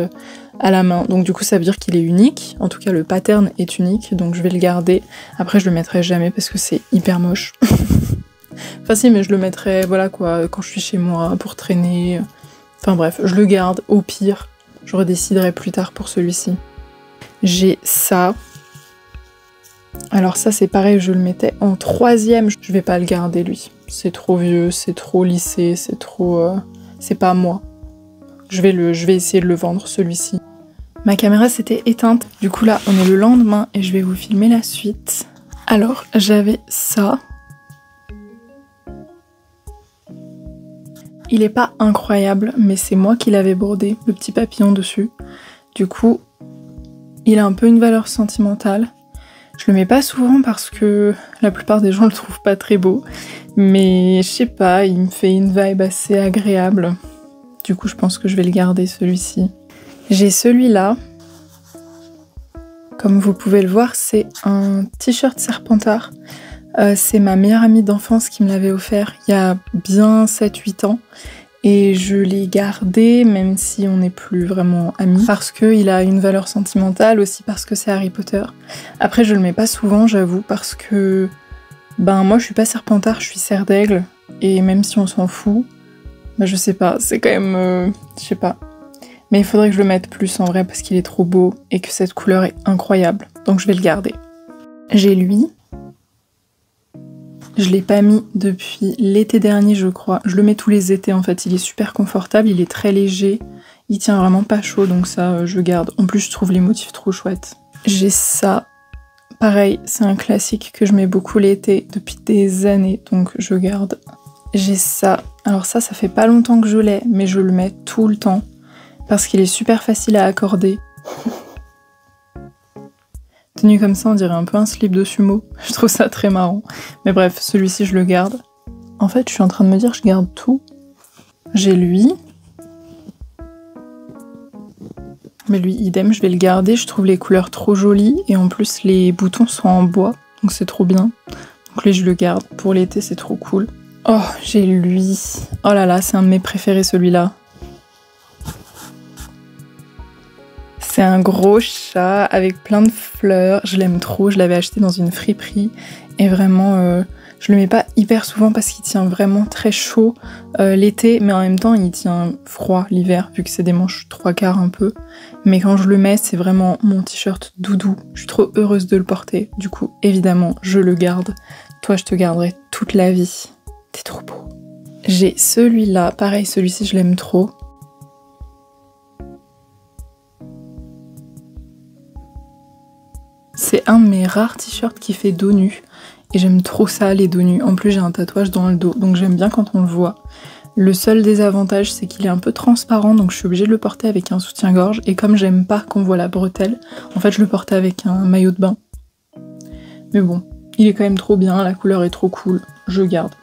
à la main. Donc du coup ça veut dire qu'il est unique. En tout cas le pattern est unique. Donc je vais le garder. Après je le mettrai jamais parce que c'est hyper moche. Enfin si, mais je le mettrai, voilà quoi, quand je suis chez moi pour traîner. Enfin bref, je le garde. Au pire, je redéciderai plus tard pour celui-ci. J'ai ça. Alors ça c'est pareil, je le mettais en 3e. Je vais pas le garder lui. C'est trop vieux, c'est trop lissé, c'est trop... c'est pas moi. Je vais essayer de le vendre celui-ci. Ma caméra s'était éteinte. Du coup là on est le lendemain et je vais vous filmer la suite. Alors j'avais ça. Il est pas incroyable mais c'est moi qui l'avais brodé, le petit papillon dessus. Du coup... il a un peu une valeur sentimentale. Je le mets pas souvent parce que la plupart des gens le trouvent pas très beau. Mais je sais pas, il me fait une vibe assez agréable. Du coup, je pense que je vais le garder, celui-ci. J'ai celui-là. Comme vous pouvez le voir, c'est un t-shirt Serpentard. C'est ma meilleure amie d'enfance qui me l'avait offert il y a bien 7-8 ans. Et je l'ai gardé, même si on n'est plus vraiment amis. Parce qu'il a une valeur sentimentale, aussi parce que c'est Harry Potter. Après, je le mets pas souvent, j'avoue, parce que... Ben, moi, je suis pas Serpentard, je suis Serre d'Aigle. Et même si on s'en fout, ben, je sais pas, c'est quand même... je sais pas. Mais il faudrait que je le mette plus en vrai, parce qu'il est trop beau, et que cette couleur est incroyable. Donc je vais le garder. J'ai lui... Je l'ai pas mis depuis l'été dernier, je crois. Je le mets tous les étés en fait. Il est super confortable, il est très léger. Il tient vraiment pas chaud, donc ça, je garde. En plus, je trouve les motifs trop chouettes. J'ai ça. Pareil, c'est un classique que je mets beaucoup l'été depuis des années, donc je garde. J'ai ça. Alors ça fait pas longtemps que je l'ai, mais je le mets tout le temps. Parce qu'il est super facile à accorder. Tenu comme ça, on dirait un peu un slip de sumo. Je trouve ça très marrant. Mais bref, celui-ci, je le garde. En fait, je suis en train de me dire, je garde tout. J'ai lui. Mais lui, idem, je vais le garder. Je trouve les couleurs trop jolies. Et en plus, les boutons sont en bois. Donc c'est trop bien. Donc lui, je le garde. Pour l'été, c'est trop cool. Oh, j'ai lui. Oh là là, c'est un de mes préférés, celui-là. C'est un gros chat avec plein de fleurs, je l'aime trop, je l'avais acheté dans une friperie et vraiment je le mets pas hyper souvent parce qu'il tient vraiment très chaud l'été, mais en même temps il tient froid l'hiver vu que c'est des manches 3/4 un peu. Mais quand je le mets, c'est vraiment mon t-shirt doudou, je suis trop heureuse de le porter, du coup évidemment je le garde. Toi je te garderai toute la vie, t'es trop beau. J'ai celui-là, pareil celui-ci je l'aime trop. C'est un de mes rares t-shirts qui fait dos nu. Et j'aime trop ça, les dos nus. En plus, j'ai un tatouage dans le dos, donc j'aime bien quand on le voit. Le seul désavantage, c'est qu'il est un peu transparent, donc je suis obligée de le porter avec un soutien-gorge. Et comme j'aime pas qu'on voit la bretelle, en fait, je le portais avec un maillot de bain. Mais bon, il est quand même trop bien, la couleur est trop cool. Je garde.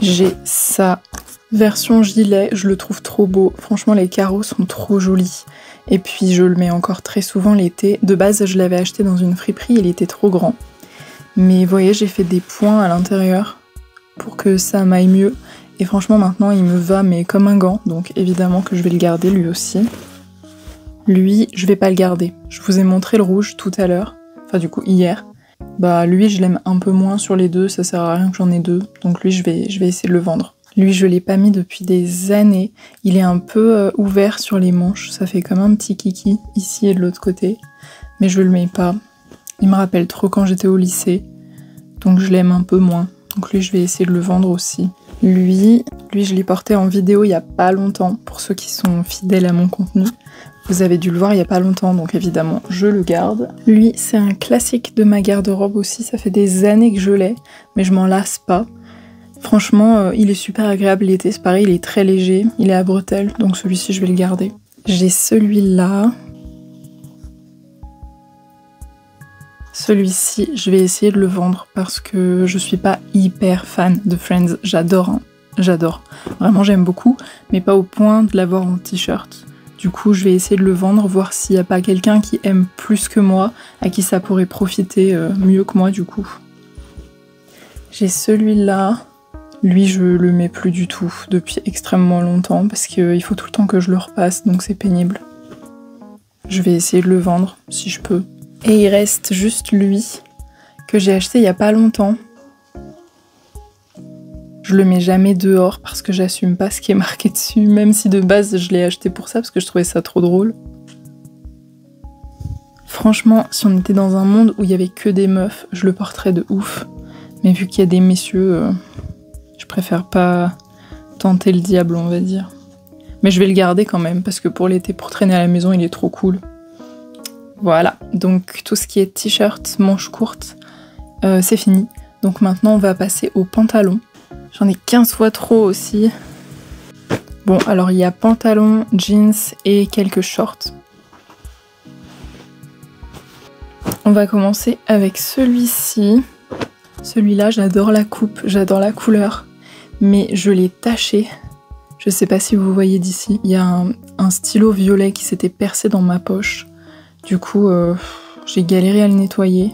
J'ai ça. Version gilet, je le trouve trop beau. Franchement, les carreaux sont trop jolis. Et puis je le mets encore très souvent l'été. De base, je l'avais acheté dans une friperie, il était trop grand. Mais vous voyez, j'ai fait des points à l'intérieur pour que ça m'aille mieux. Et franchement, maintenant, il me va, mais comme un gant. Donc évidemment que je vais le garder, lui aussi. Lui, je vais pas le garder. Je vous ai montré le rouge tout à l'heure. Enfin, du coup, hier. Bah, lui, je l'aime un peu moins sur les deux. Ça sert à rien que j'en ai deux. Donc lui, je vais essayer de le vendre. Lui, je l'ai pas mis depuis des années. Il est un peu ouvert sur les manches. Ça fait comme un petit kiki, ici et de l'autre côté. Mais je le mets pas. Il me rappelle trop quand j'étais au lycée. Donc je l'aime un peu moins. Donc lui, je vais essayer de le vendre aussi. Lui, je l'ai porté en vidéo il y a pas longtemps. Pour ceux qui sont fidèles à mon contenu. Vous avez dû le voir il y a pas longtemps, donc évidemment, je le garde. Lui, c'est un classique de ma garde-robe aussi. Ça fait des années que je l'ai, mais je m'en lasse pas. Franchement, il est super agréable l'été, c'est pareil, il est très léger, il est à bretelles, donc celui-ci je vais le garder. J'ai celui-là. Celui-ci, je vais essayer de le vendre parce que je suis pas hyper fan de Friends, j'adore, hein. J'adore. Vraiment j'aime beaucoup, mais pas au point de l'avoir en t-shirt. Du coup, je vais essayer de le vendre, voir s'il n'y a pas quelqu'un qui aime plus que moi, à qui ça pourrait profiter mieux que moi du coup. J'ai celui-là. Lui, je le mets plus du tout depuis extrêmement longtemps parce qu'il faut tout le temps que je le repasse, donc c'est pénible. Je vais essayer de le vendre si je peux. Et il reste juste lui, que j'ai acheté il y a pas longtemps. Je le mets jamais dehors parce que j'assume pas ce qui est marqué dessus, même si de base je l'ai acheté pour ça parce que je trouvais ça trop drôle. Franchement, si on était dans un monde où il y avait que des meufs, je le porterais de ouf. Mais vu qu'il y a des messieurs... je préfère pas tenter le diable, on va dire. Mais je vais le garder quand même, parce que pour l'été, pour traîner à la maison, il est trop cool. Voilà, donc tout ce qui est t-shirt, manches courtes, c'est fini. Donc maintenant, on va passer aux pantalons. J'en ai 15 fois trop aussi. Bon, alors il y a pantalons, jeans et quelques shorts. On va commencer avec celui-ci. Celui-là, j'adore la coupe, j'adore la couleur, mais je l'ai taché. Je sais pas si vous voyez d'ici. Il y a un stylo violet qui s'était percé dans ma poche. Du coup, j'ai galéré à le nettoyer.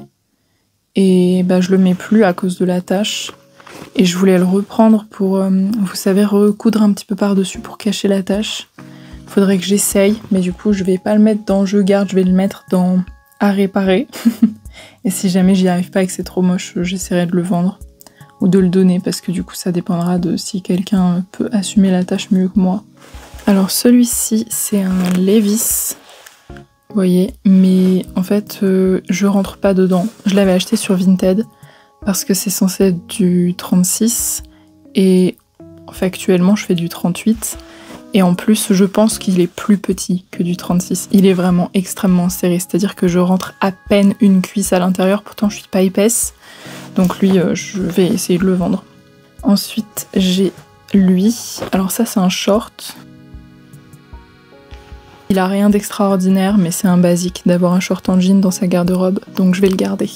Et bah, je le mets plus à cause de la tache. Et je voulais le reprendre pour, vous savez, recoudre un petit peu par-dessus pour cacher la tache. Faudrait que j'essaye, mais du coup, je vais pas le mettre dans je garde, je vais le mettre dans à réparer. Et si jamais j'y arrive pas et que c'est trop moche, j'essaierai de le vendre. Ou de le donner, parce que du coup, ça dépendra de si quelqu'un peut assumer la tâche mieux que moi. Alors celui-ci, c'est un Levi's. Vous voyez, mais en fait, je rentre pas dedans. Je l'avais acheté sur Vinted, parce que c'est censé être du 36. Et factuellement, je fais du 38. Et en plus, je pense qu'il est plus petit que du 36. Il est vraiment extrêmement serré, c'est-à-dire que je rentre à peine une cuisse à l'intérieur, pourtant je suis pas épaisse. Donc lui, je vais essayer de le vendre. Ensuite, j'ai lui. Alors ça, c'est un short. Il a rien d'extraordinaire, mais c'est un basique d'avoir un short en jean dans sa garde-robe, donc je vais le garder.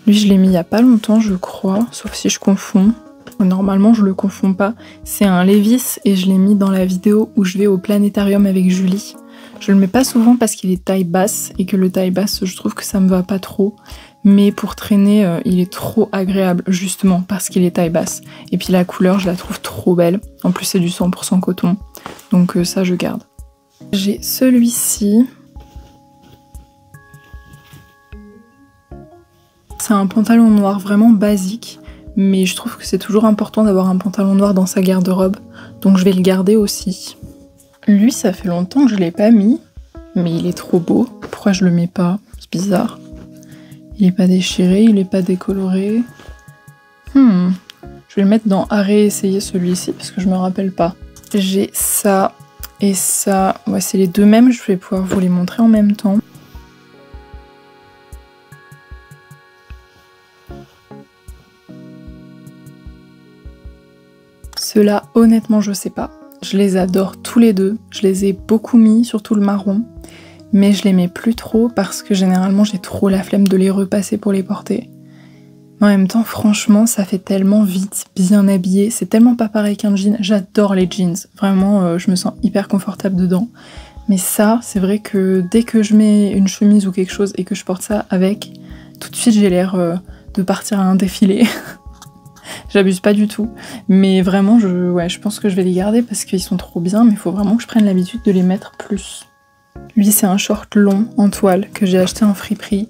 Lui, je l'ai mis il y a pas longtemps, je crois, sauf si je confonds. Normalement, je le confonds pas. C'est un Levi's et je l'ai mis dans la vidéo où je vais au planétarium avec Julie. Je le mets pas souvent parce qu'il est taille basse et que le taille basse, je trouve que ça me va pas trop. Mais pour traîner, il est trop agréable, justement parce qu'il est taille basse. Et puis la couleur, je la trouve trop belle. En plus, c'est du 100% coton. Donc ça, je garde. J'ai celui-ci. C'est un pantalon noir vraiment basique. Mais je trouve que c'est toujours important d'avoir un pantalon noir dans sa garde-robe, donc je vais le garder aussi. Lui, ça fait longtemps que je l'ai pas mis, mais il est trop beau. Pourquoi je le mets pas? C'est bizarre. Il est pas déchiré, il est pas décoloré. Je vais le mettre dans à réessayer celui-ci, parce que je me rappelle pas. J'ai ça et ça. Ouais, c'est les deux mêmes, je vais pouvoir vous les montrer en même temps. Ceux-là, honnêtement, je sais pas. Je les adore tous les deux. Je les ai beaucoup mis, surtout le marron. Mais je les mets plus trop parce que généralement, j'ai trop la flemme de les repasser pour les porter. Mais en même temps, franchement, ça fait tellement vite, bien habillé. C'est tellement pas pareil qu'un jean. J'adore les jeans. Vraiment, je me sens hyper confortable dedans. Mais ça, c'est vrai que dès que je mets une chemise ou quelque chose et que je porte ça avec, tout de suite, j'ai l'air de partir à un défilé. J'abuse pas du tout, mais vraiment je pense que je vais les garder parce qu'ils sont trop bien, mais il faut vraiment que je prenne l'habitude de les mettre plus. Lui, c'est un short long en toile que j'ai acheté en friperie.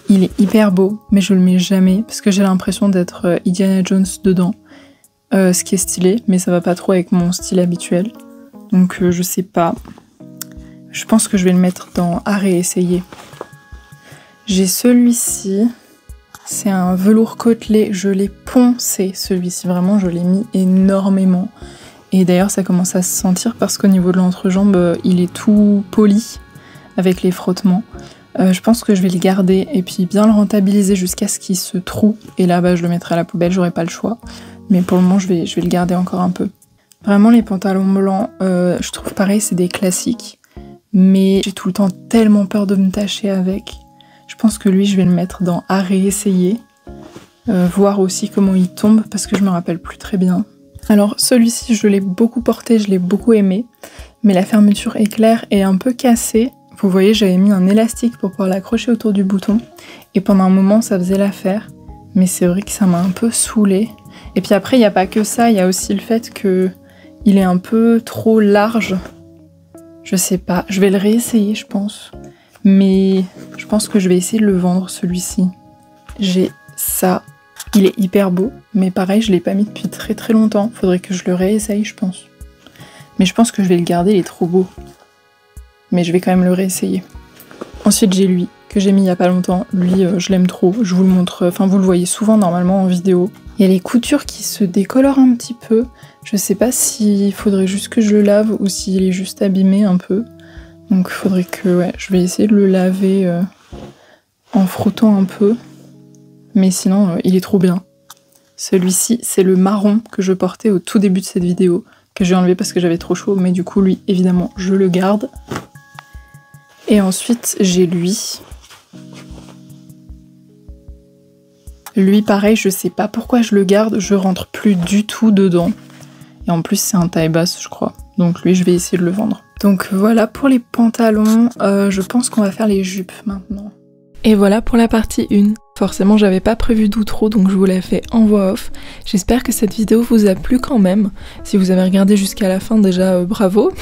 Il est hyper beau, mais je le mets jamais parce que j'ai l'impression d'être Indiana Jones dedans, ce qui est stylé, mais ça va pas trop avec mon style habituel. Donc je sais pas. Je pense que je vais le mettre dans à réessayer. J'ai celui-ci. C'est un velours côtelé, je l'ai poncé celui-ci, vraiment je l'ai mis énormément. Et d'ailleurs ça commence à se sentir parce qu'au niveau de l'entrejambe, il est tout poli avec les frottements. Je pense que je vais le garder et puis bien le rentabiliser jusqu'à ce qu'il se troue. Et là je le mettrai à la poubelle, j'aurai pas le choix. Mais pour le moment je vais le garder encore un peu. Vraiment les pantalons blancs, je trouve pareil c'est des classiques. Mais j'ai tout le temps tellement peur de me tacher avec. Je pense que lui, je vais le mettre dans à réessayer. Voir aussi comment il tombe, parce que je me rappelle plus très bien. Alors, celui-ci, je l'ai beaucoup porté, je l'ai beaucoup aimé. Mais la fermeture éclair est un peu cassée. Vous voyez, j'avais mis un élastique pour pouvoir l'accrocher autour du bouton. Et pendant un moment, ça faisait l'affaire. Mais c'est vrai que ça m'a un peu saoulée. Et puis après, il n'y a pas que ça. Il y a aussi le fait qu'il est un peu trop large. Je sais pas. Je vais le réessayer, je pense. Mais je pense que je vais essayer de le vendre celui-ci. J'ai ça. Il est hyper beau, mais pareil, je l'ai pas mis depuis très très longtemps. Faudrait que je le réessaye, je pense. Mais je pense que je vais le garder, il est trop beau. Mais je vais quand même le réessayer. Ensuite, j'ai lui, que j'ai mis il y a pas longtemps. Lui, je l'aime trop. Je vous le montre, enfin vous le voyez souvent normalement en vidéo. Il y a les coutures qui se décolorent un petit peu. Je sais pas s'il faudrait juste que je le lave ou s'il est juste abîmé un peu. Donc il faudrait que je vais essayer de le laver en frottant un peu. Mais sinon, il est trop bien. Celui-ci, c'est le marron que je portais au tout début de cette vidéo, que j'ai enlevé parce que j'avais trop chaud, mais du coup, lui, évidemment, je le garde. Et ensuite, j'ai lui. Lui pareil, je sais pas pourquoi je le garde, je rentre plus du tout dedans. Et en plus c'est un taille basse je crois. Donc lui je vais essayer de le vendre. Donc voilà pour les pantalons, je pense qu'on va faire les jupes maintenant. Et voilà pour la partie 1. Forcément j'avais pas prévu d'outro donc je vous l'ai fait en voix off. J'espère que cette vidéo vous a plu quand même. Si vous avez regardé jusqu'à la fin déjà bravo.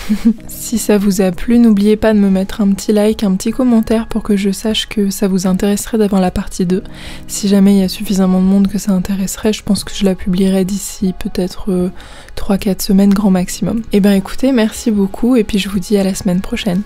Si ça vous a plu n'oubliez pas de me mettre un petit like, un petit commentaire pour que je sache que ça vous intéresserait d'avoir la partie 2. Si jamais il y a suffisamment de monde que ça intéresserait, je pense que je la publierai d'ici peut-être 3-4 semaines grand maximum. Et ben écoutez merci beaucoup et puis je vous dis à la semaine prochaine.